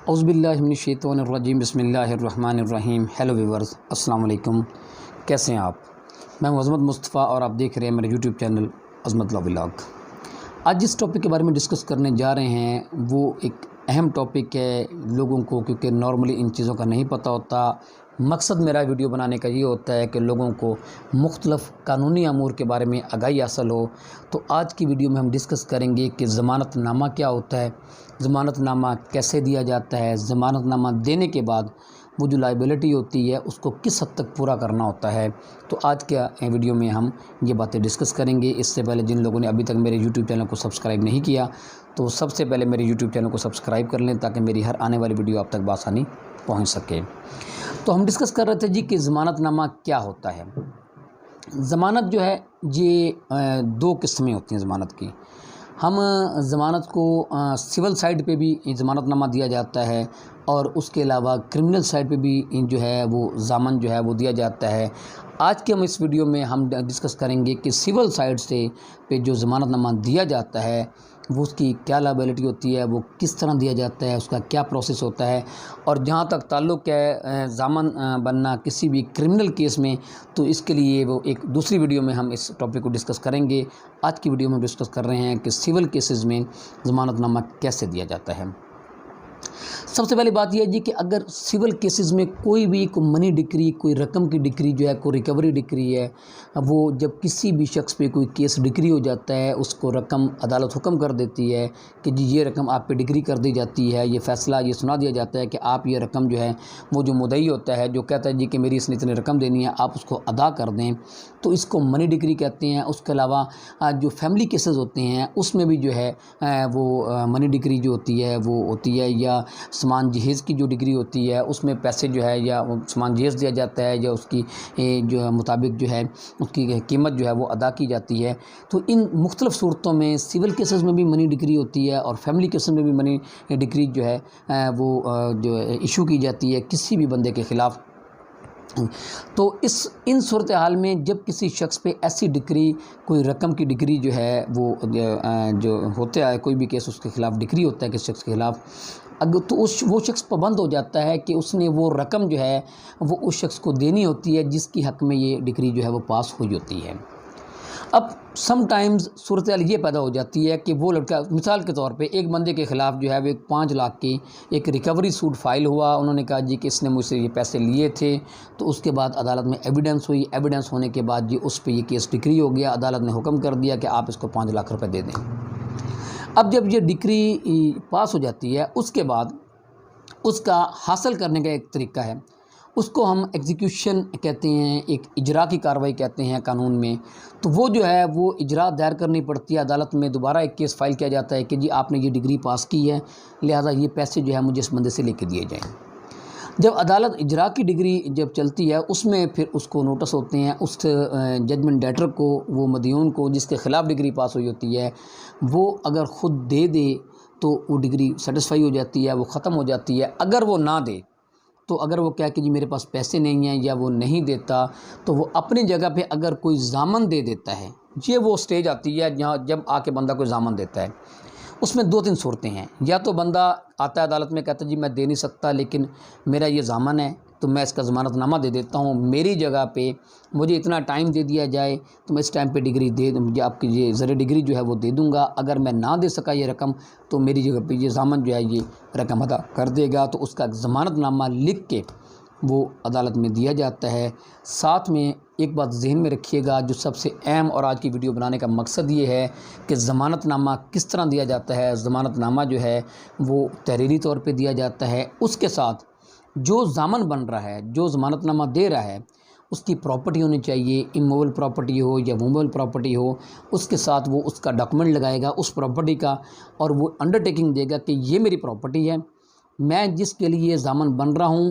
اعوذ باللہ من الشیطان الرجیم، بسم اللہ الرحمن الرحیم۔ ہیلو ویورز، السلام علیکم، کیسے ہیں آپ؟ میں ہوں عظمت مصطفیٰ اور آپ دیکھ رہے ہیں میرے یوٹیوب چینل عظمت لا ولاگ۔ آج جس ٹاپک کے بارے میں ڈسکس کرنے جا رہے ہیں وہ ایک اہم ٹاپک ہے لوگوں کو، کیونکہ نارملی ان چیزوں کا نہیں پتہ ہوتا۔ مقصد میرا ویڈیو بنانے کا یہ ہوتا ہے کہ لوگوں کو مختلف قانونی امور کے بارے میں آگاہی حاصل ہو۔ تو آج کی ویڈیو میں ہم ڈسکس کریں گے کہ ضمانت نامہ کیا ہوتا ہے، ضمانت نامہ کیسے دیا جاتا ہے، ضمانت نامہ دینے کے بعد وہ جو لائبلٹی ہوتی ہے اس کو کس حد تک پورا کرنا ہوتا ہے۔ تو آج کے ویڈیو میں ہم یہ باتیں ڈسکس کریں گے۔ اس سے پہلے جن لوگوں نے ابھی تک میرے یوٹیوب چینل کو سبسکرائب نہیں کیا تو سب سے پہلے میرے یوٹیوب چینل کو سبسکرائب کر لیں تاکہ میری ہر آنے والی ویڈیو آپ تک بآسانی پہنچ سکے۔ تو ہم ڈسکس کر رہے تھے جی کہ ضمانت نامہ کیا ہوتا ہے۔ ضمانت جو ہے یہ دو قسمیں ہوتی ہیں ضمانت کی۔ ہم ضمانت کو سول سائڈ پہ بھی ضمانت نامہ دیا جاتا ہے اور اس کے علاوہ کرمنل سائڈ پہ بھی جو ہے وہ ضامن جو ہے وہ دیا جاتا ہے۔ آج کے ہم اس ویڈیو میں ہم ڈسکس کریں گے کہ سول سائڈ سے پہ جو ضمانت نامہ دیا جاتا ہے وہ اس کی کیا لائبلٹی ہوتی ہے، وہ کس طرح دیا جاتا ہے، اس کا کیا پروسیس ہوتا ہے، اور جہاں تک تعلق ہے ضامن بننا کسی بھی کرمنل کیس میں تو اس کے لیے وہ ایک دوسری ویڈیو میں ہم اس ٹاپک کو ڈسکس کریں گے۔ آج کی ویڈیو میں ڈسکس کر رہے ہیں کہ سول کیسز میں ضمانت نامہ کیسے دیا جاتا ہے۔ سب سے پہلی بات یہ ہے جی کہ اگر سول کیسز میں کوئی بھی منی ڈکری، کوئی رقم کی ڈکری جو ہے، کوئی ریکوری ڈکری ہے، وہ جب کسی بھی شخص پہ کوئی کیس ڈکری ہو جاتا ہے اس کو رقم عدالت حکم کر دیتی ہے کہ جی یہ رقم آپ پہ ڈکری کر دی جاتی ہے، یہ فیصلہ یہ سنا دیا جاتا ہے کہ آپ یہ رقم جو ہے وہ جو مدعی ہوتا ہے جو کہتا ہے جی کہ میری اس نے اتنی رقم دینی ہے آپ اس کو ادا کر دیں، تو اس کو منی ڈکری کہتے ہیں۔ اس کے علاوہ جو فیملی کیسز ہوتے ہیں اس میں بھی جو ہے وہ منی ڈکری جو ہوتی ہے وہ ہوتی ہے، یا سامان جہیز کی جو ڈگری ہوتی ہے اس میں پیسے جو ہے یا سامان جہیز دیا جاتا ہے یا اس کی جو مطابق جو ہے اس کی قیمت جو ہے وہ ادا کی جاتی ہے۔ تو ان مختلف صورتوں میں سول کیسز میں بھی منی ڈگری ہوتی ہے اور فیملی کیسز میں بھی منی ڈگری جو ہے وہ جو ایشو کی جاتی ہے کسی بھی بندے کے خلاف۔ تو ان صورتحال میں جب کسی شخص پہ ایسی ڈگری، کوئی رقم کی ڈگری جو ہے وہ جو ہوتا ہے، کوئی بھی کیس اس کے خلاف ڈگری ہوتا ہے کسی شخص کے خلاف، اگر تو وہ شخص پابند ہو جاتا ہے کہ اس نے وہ رقم جو ہے وہ اس شخص کو دینی ہوتی ہے جس کی حق میں یہ ڈگری جو ہے وہ پاس ہوئی ہوتی ہے۔ اب سم ٹائمز صورتحال یہ پیدا ہو جاتی ہے کہ وہ لڑکا، مثال کے طور پہ ایک بندے کے خلاف جو ہے وہ 5 لاکھ کی ایک ریکوری سوٹ فائل ہوا، انہوں نے کہا جی کہ اس نے مجھ سے یہ پیسے لیے تھے، تو اس کے بعد عدالت میں ایویڈنس ہوئی، ایویڈنس ہونے کے بعد جی اس پہ یہ کیس ڈکری ہو گیا، عدالت نے حکم کر دیا کہ آپ اس کو 5 لاکھ روپے دے دیں۔ اب جب یہ ڈکری پاس ہو جاتی ہے اس کے بعد اس کا حاصل کرنے کا ایک طریقہ ہے، اس کو ہم ایگزیکیوشن کہتے ہیں، ایک اجرا کی کارروائی کہتے ہیں قانون میں۔ تو وہ جو ہے وہ اجرا دائر کرنی پڑتی ہے، عدالت میں دوبارہ ایک کیس فائل کیا جاتا ہے کہ جی آپ نے یہ ڈگری پاس کی ہے لہذا یہ پیسے جو ہے مجھے اس بندے سے لے کے دیے جائیں۔ جب عدالت اجرا کی ڈگری جب چلتی ہے اس میں پھر اس کو نوٹس ہوتے ہیں، اس ججمنٹ ڈیٹر کو، وہ مدیون کو جس کے خلاف ڈگری پاس ہوئی ہوتی ہے، وہ اگر خود دے دے تو وہ ڈگری سیٹسفائی ہو جاتی ہے، وہ ختم ہو جاتی ہے۔ اگر وہ نہ دے تو اگر وہ کہے کہ جی میرے پاس پیسے نہیں ہیں یا وہ نہیں دیتا تو وہ اپنی جگہ پہ اگر کوئی ضامن دے دیتا ہے، یہ وہ سٹیج آتی ہے جہاں جب آ کے بندہ کوئی ضامن دیتا ہے۔ اس میں 2-3 صورتیں ہیں، یا تو بندہ آتا ہے عدالت میں کہتا ہے جی میں دے نہیں سکتا لیکن میرا یہ ضامن ہے تو میں اس کا ضمانت نامہ دے دیتا ہوں، میری جگہ پہ مجھے اتنا ٹائم دے دیا جائے تو میں اس ٹائم پہ ڈگری دے دوں، آپ کی یہ زر ڈگری جو ہے وہ دے دوں گا، اگر میں نہ دے سکا یہ رقم تو میری جگہ پہ یہ ضامن جو ہے یہ رقم ادا کر دے گا، تو اس کا ضمانت نامہ لکھ کے وہ عدالت میں دیا جاتا ہے۔ ساتھ میں ایک بات ذہن میں رکھیے گا، جو سب سے اہم اور آج کی ویڈیو بنانے کا مقصد یہ ہے کہ ضمانت نامہ کس طرح دیا جاتا ہے۔ ضمانت نامہ جو ہے وہ تحریری طور پہ دیا جاتا ہے، اس کے ساتھ جو ضامن بن رہا ہے، جو ضمانت نامہ دے رہا ہے اس کی پراپرٹی ہونی چاہیے، اموول پراپرٹی ہو یا موویبل پراپرٹی ہو، اس کے ساتھ وہ اس کا ڈاکومنٹ لگائے گا اس پراپرٹی کا، اور وہ انڈر ٹیکنگ دے گا کہ یہ میری پراپرٹی ہے، میں جس کے لیے ضامن بن رہا ہوں،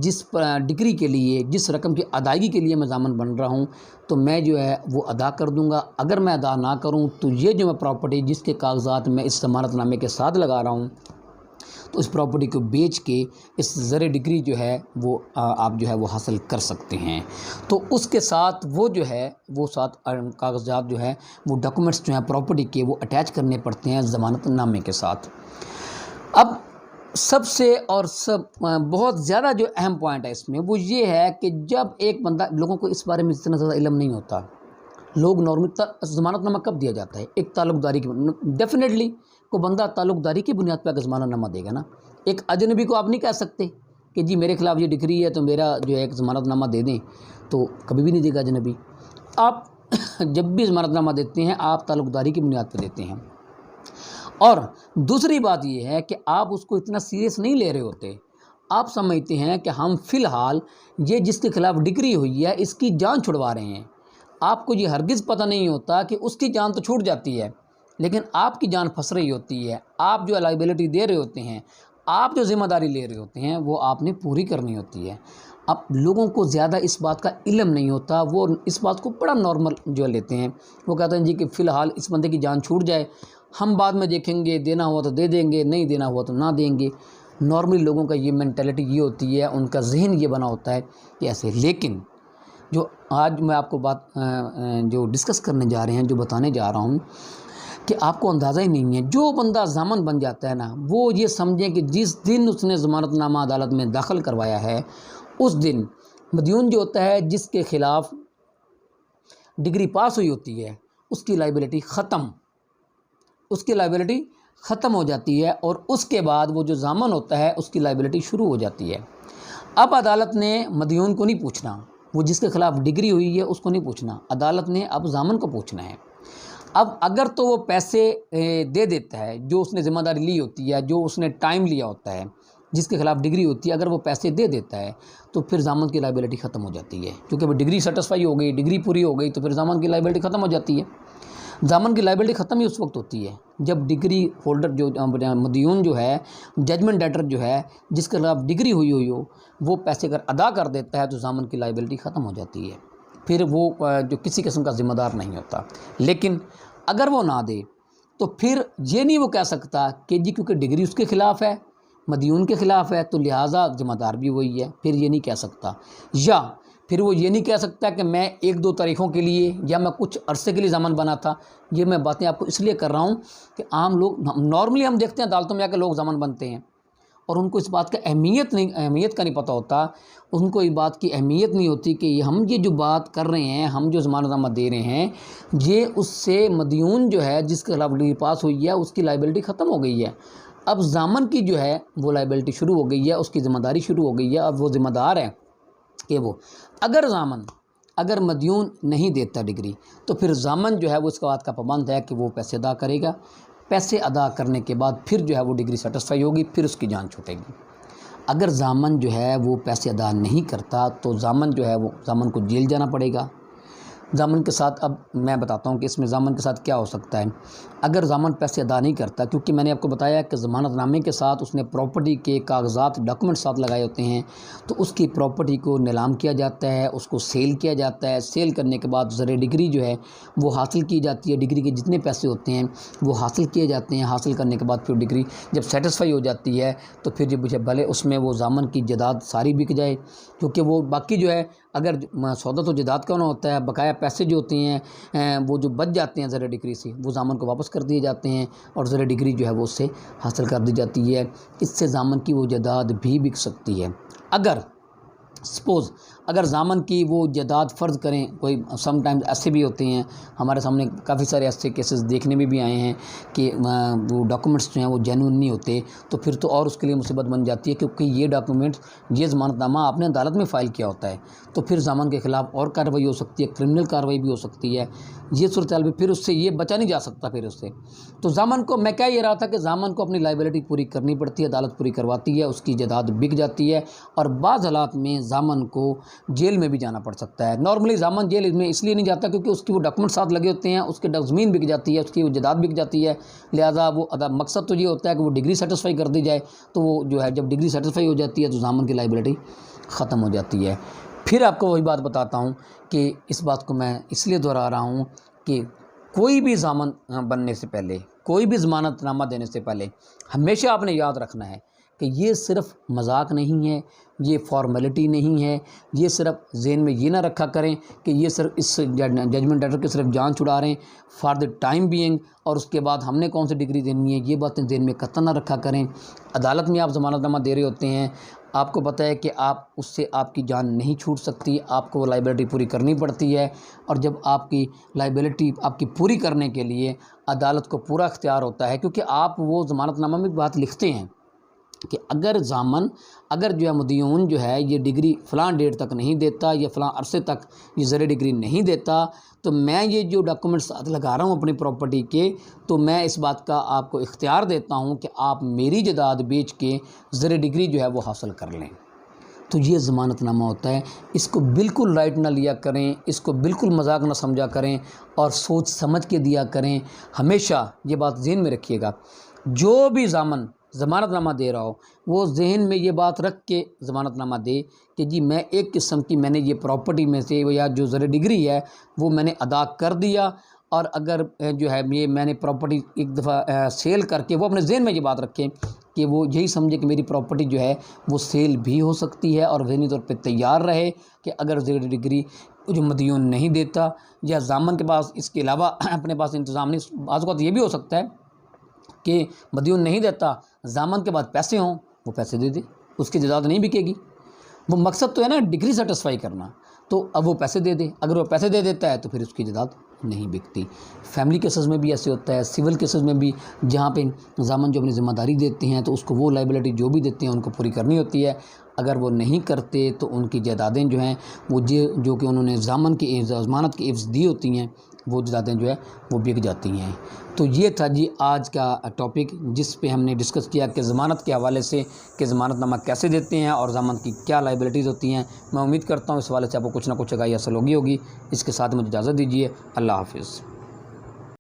جس ڈگری کے لیے، جس رقم کی ادائیگی کے لیے میں ضامن بن رہا ہوں تو میں جو ہے وہ ادا کر دوں گا، اگر میں ادا نہ کروں تو یہ جو میں پراپرٹی جس کے کاغذات میں اس ضمانت نامے کے ساتھ لگا رہا ہوں تو اس پراپرٹی کو بیچ کے اس زر ڈگری جو ہے وہ آپ جو ہے وہ حاصل کر سکتے ہیں۔ تو اس کے ساتھ وہ جو ہے وہ ساتھ کاغذات جو ہے وہ ڈاکومنٹس جو ہیں پراپرٹی کے وہ اٹیچ کرنے پڑتے ہیں ضمانت نامے کے ساتھ۔ اب سب سے اور بہت زیادہ جو اہم پوائنٹ ہے اس میں وہ یہ ہے کہ جب ایک بندہ، لوگوں کو اس بارے میں اتنا زیادہ علم نہیں ہوتا، لوگ نارمل ضمانت نامہ کب دیا جاتا ہے؟ ایک تعلق داری کی ڈیفینیٹلی کوئی بندہ تعلق داری کی بنیاد پہ اگر ضمانت نامہ دے گا نا، ایک اجنبی کو آپ نہیں کہہ سکتے کہ جی میرے خلاف یہ ڈگری ہے تو میرا جو ہے ایک ضمانت نامہ دے دیں، تو کبھی بھی نہیں دے گا اجنبی۔ آپ جب بھی ضمانت نامہ دیتے ہیں آپ تعلق داری کی بنیاد پہ دیتے ہیں، اور دوسری بات یہ ہے کہ آپ اس کو اتنا سیریس نہیں لے رہے ہوتے، آپ سمجھتے ہیں کہ ہم فی الحال یہ جس کے خلاف ڈگری ہوئی ہے اس کی جان چھڑوا رہے ہیں۔ آپ کو یہ ہرگز پتہ نہیں ہوتا کہ اس کی جان تو چھوٹ جاتی ہے لیکن آپ کی جان پھنس رہی ہوتی ہے، آپ جو لائبلٹی دے رہے ہوتے ہیں، آپ جو ذمہ داری لے رہے ہوتے ہیں وہ آپ نے پوری کرنی ہوتی ہے۔ اب لوگوں کو زیادہ اس بات کا علم نہیں ہوتا، وہ اس بات کو بڑا نارمل جو لیتے ہیں، وہ کہتے ہیں جی کہ فی الحال اس بندے کی جان چھوٹ جائے، ہم بعد میں دیکھیں گے، دینا ہوا تو دے دیں گے، نہیں دینا ہوا تو نہ دیں گے۔ نارملی لوگوں کا یہ مینٹلٹی یہ ہوتی ہے، ان کا ذہن یہ بنا ہوتا ہے کہ ایسے۔ لیکن جو آج میں آپ کو بات جو ڈسکس کرنے جا رہے ہیں، جو بتانے جا رہا ہوں، کہ آپ کو اندازہ ہی نہیں ہے، جو بندہ ضامن بن جاتا ہے نا، وہ یہ سمجھیں کہ جس دن اس نے ضمانت نامہ عدالت میں داخل کروایا ہے اس دن مدیون جو ہوتا ہے، جس کے خلاف ڈگری پاس ہوئی ہوتی ہے، اس کی لائبلٹی ختم ہو جاتی ہے، اور اس کے بعد وہ جو ضامن ہوتا ہے اس کی لائبلٹی شروع ہو جاتی ہے۔ اب عدالت نے مدیون کو نہیں پوچھنا، وہ جس کے خلاف ڈگری ہوئی ہے اس کو نہیں پوچھنا، عدالت نے اب ضامن کو پوچھنا ہے۔ اب اگر تو وہ پیسے دے دیتا ہے جو اس نے ذمہ داری لی ہوتی ہے، جو اس نے ٹائم لیا ہوتا ہے، جس کے خلاف ڈگری ہوتی ہے، اگر وہ پیسے دے دیتا ہے تو پھر ضامن کی لائبلٹی ختم ہو جاتی ہے، کیونکہ وہ ڈگری سیٹسفائی ہو گئی، ڈگری پوری ہو گئی، تو پھر ضامن کی لائبلٹی ختم ہو جاتی ہے۔ ضامن کی لائبلٹی ختم ہی اس وقت ہوتی ہے جب ڈگری ہولڈر جو مدیون جو ہے، ججمنٹ ڈیٹر جو ہے، جس کے خلاف ڈگری ہوئی ہو، وہ پیسے اگر ادا کر دیتا ہے تو ضامن کی لائبلٹی ختم ہو جاتی ہے، پھر وہ جو کسی قسم کا ذمہ دار نہیں ہوتا۔ لیکن اگر وہ نہ دے تو پھر یہ نہیں وہ کہہ سکتا کہ جی کیونکہ ڈگری اس کے خلاف ہے، مدیون کے خلاف ہے، تو لہٰذا ذمہ دار بھی وہی ہے، پھر یہ نہیں کہہ سکتا۔ یا پھر وہ یہ نہیں کہہ سکتا کہ میں 1-2 تاریخوں کے لیے یا میں کچھ عرصے کے لیے ضامن بنا تھا۔ یہ میں باتیں آپ کو اس لیے کر رہا ہوں کہ عام لوگ نارملی ہم دیکھتے ہیں عدالتوں میں آ کے لوگ ضامن بنتے ہیں اور ان کو اس بات کا اہمیت کا نہیں پتہ ہوتا، ان کو اس بات کی اہمیت نہیں ہوتی کہ ہم یہ جو بات کر رہے ہیں، ہم جو ضمانت نامہ دے رہے ہیں، یہ اس سے مدیون جو ہے جس کے خلاف ڈگری پاس ہوئی ہے اس کی لائبلٹی ختم ہو گئی ہے۔ اب ضامن کی جو ہے وہ لائبلٹی شروع ہو گئی ہے، اس کی ذمہ داری شروع ہو گئی ہے، اب وہ ذمہ دار ہے کہ وہ اگر مدیون نہیں دیتا ڈگری تو پھر ضامن جو ہے وہ اس بات کا پابند ہے کہ وہ پیسے ادا کرے گا، پیسے ادا کرنے کے بعد پھر جو ہے وہ ڈگری سیٹسفائی ہوگی، پھر اس کی جان چھوٹے گی۔ اگر ضامن جو ہے وہ پیسے ادا نہیں کرتا تو ضامن جو ہے وہ ضامن کو جیل جانا پڑے گا۔ ضامن کے ساتھ اب میں بتاتا ہوں کہ اس میں ضامن کے ساتھ کیا ہو سکتا ہے۔ اگر ضامن پیسے ادا نہیں کرتا، کیونکہ میں نے آپ کو بتایا کہ ضمانت نامے کے ساتھ اس نے پراپرٹی کے کاغذات، ڈاکومنٹ ساتھ لگائے ہوتے ہیں، تو اس کی پراپرٹی کو نیلام کیا جاتا ہے، اس کو سیل کیا جاتا ہے، سیل کرنے کے بعد زر ڈگری جو ہے وہ حاصل کی جاتی ہے، ڈگری کے جتنے پیسے ہوتے ہیں وہ حاصل کیے جاتے ہیں، حاصل کرنے کے بعد پھر ڈگری جب سیٹسفائی ہو جاتی ہے تو پھر جب بھلے اس میں وہ ضامن کی جائیداد ساری بک جائے، کیونکہ وہ باقی جو ہے اگر سودا تو جائیداد کا ہونا ہوتا ہے، بقایا پیسے جو ہوتے ہیں وہ جو بچ جاتے ہیں زر ڈگری سے وہ ضامن کو واپس کر دیے جاتے ہیں اور زر ڈگری جو ہے وہ اس سے حاصل کر دی جاتی ہے۔ اس سے ضامن کی وہ جائیداد بھی بک سکتی ہے۔ اگر ضامن کی وہ جائیداد فرض کریں، کوئی سم ٹائمز ایسے بھی ہوتے ہیں، ہمارے سامنے کافی سارے ایسے کیسز دیکھنے میں بھی آئے ہیں کہ وہ ڈاکومنٹس جو ہیں وہ جینوئن نہیں ہوتے، تو پھر تو اور اس کے لیے مصیبت بن جاتی ہے، کیونکہ یہ ڈاکومنٹ، یہ ضمانت نامہ آپ نے عدالت میں فائل کیا ہوتا ہے، تو پھر ضامن کے خلاف اور کارروائی ہو سکتی ہے، کرمنل کارروائی بھی ہو سکتی ہے۔ یہ صورتحال بھی پھر اس سے یہ بچا نہیں جا سکتا پھر اس سے۔ تو ضامن کو میں کہہ یہ رہا تھا کہ ضامن کو اپنی لائبلٹی پوری کرنی پڑتی ہے، عدالت پوری کرواتی ہے، اس کی جائیداد بک جاتی ہے، اور بعض حالات میں ضامن کو جیل میں بھی جانا پڑ سکتا ہے۔ نارملی ضامن جیل میں اس لیے نہیں جاتا کیونکہ اس کی وہ ڈاکومنٹ ساتھ لگے ہوتے ہیں، اس کے زمین بک جاتی ہے، اس کی وہ جائیداد بک جاتی ہے، لہٰذا وہ مقصد تو یہ ہوتا ہے کہ وہ ڈگری سیٹسفائی کر دی جائے، تو وہ جو ہے جب ڈگری سیٹسفائی ہو جاتی ہے تو ضامن کی لائبلٹی ختم ہو جاتی ہے۔ پھر آپ کو وہی بات بتاتا ہوں کہ اس بات کو میں اس لیے دہرا رہا ہوں کہ کوئی بھی ضامن بننے سے پہلے، کوئی بھی ضمانت نامہ دینے سے پہلے ہمیشہ آپ نے یاد رکھنا ہے کہ یہ صرف مذاق نہیں ہے، یہ فارمیلٹی نہیں ہے، یہ صرف ذہن میں یہ نہ رکھا کریں کہ یہ صرف اس ججمنٹ لیٹر کے صرف جان چھڑا رہے ہیں فار دا ٹائم بینگ، اور اس کے بعد ہم نے کون سی ڈگری دینی ہے، یہ باتیں ذہن میں قطعاً نہ رکھا کریں۔ عدالت میں آپ ضمانت نامہ دے رہے ہوتے ہیں، آپ کو پتہ ہے کہ اس سے آپ کی جان نہیں چھوٹ سکتی، آپ کو وہ لائبلٹی پوری کرنی پڑتی ہے، اور جب آپ کی لائبلٹی آپ کی پوری کرنے کے لیے عدالت کو پورا اختیار ہوتا ہے، کیونکہ آپ وہ ضمانت نامہ میں بات لکھتے ہیں کہ اگر جو ہے مدیون جو ہے یہ ڈگری فلاں ڈیٹ تک نہیں دیتا یا فلاں عرصے تک یہ زر ڈگری نہیں دیتا، تو میں یہ جو ڈاکومنٹس ساتھ لگا رہا ہوں اپنی پراپرٹی کے، تو میں اس بات کا آپ کو اختیار دیتا ہوں کہ آپ میری جائیداد بیچ کے زر ڈگری جو ہے وہ حاصل کر لیں۔ تو یہ ضمانت نامہ ہوتا ہے، اس کو بالکل رائٹ نہ لیا کریں، اس کو بالکل مذاق نہ سمجھا کریں، اور سوچ سمجھ کے دیا کریں۔ ہمیشہ یہ بات ذہن میں رکھیے گا، جو بھی ضمانت نامہ دے رہا ہو وہ ذہن میں یہ بات رکھ کے ضمانت نامہ دے کہ جی میں ایک قسم کی میں نے یہ پراپرٹی میں سے یا جو زر ڈگری ہے وہ میں نے ادا کر دیا، اور اگر جو ہے یہ میں نے پراپرٹی ایک دفعہ سیل کر کے، وہ اپنے ذہن میں یہ بات رکھیں کہ وہ یہی سمجھے کہ میری پراپرٹی جو ہے وہ سیل بھی ہو سکتی ہے، اور ذہنی طور پہ تیار رہے کہ اگر زر ڈگری جو مدیون نہیں دیتا یا ضامن کے پاس اس کے علاوہ اپنے پاس انتظام نہیں، بعض اوقات یہ بھی ہو سکتا ہے کہ مدیون نہیں دیتا، ضامن کے بعد پیسے ہوں، وہ پیسے دے دے، اس کی جائیداد نہیں بکے گی۔ وہ مقصد تو ہے نا ڈگری سیٹسفائی کرنا، تو اب وہ پیسے دے دے، اگر وہ پیسے دے دیتا ہے تو پھر اس کی جائیداد نہیں بکتی۔ فیملی کیسز میں بھی ایسے ہوتا ہے، سول کیسز میں بھی، جہاں پہ ضامن جو اپنی ذمہ داری دیتے ہیں تو اس کو وہ لائبلٹی جو بھی دیتے ہیں ان کو پوری کرنی ہوتی ہے، اگر وہ نہیں کرتے تو ان کی جائیدادیں جو ہیں وہ جو کہ انہوں نے ضامن کی ضمانت کی عوض دی ہوتی ہیں، وہ جائیدادیں جو ہے وہ بک جاتی ہیں۔ تو یہ تھا جی آج کا ٹاپک، جس پہ ہم نے ڈسکس کیا کہ ضمانت کے حوالے سے کہ ضمانت نامہ کیسے دیتے ہیں اور ضمانت کی کیا لائبلٹیز ہوتی ہیں۔ میں امید کرتا ہوں اس حوالے سے آپ کو کچھ نہ کچھ آگاہی حاصل ہوگی۔ اس کے ساتھ مجھے اجازت دیجیے، اللہ حافظ۔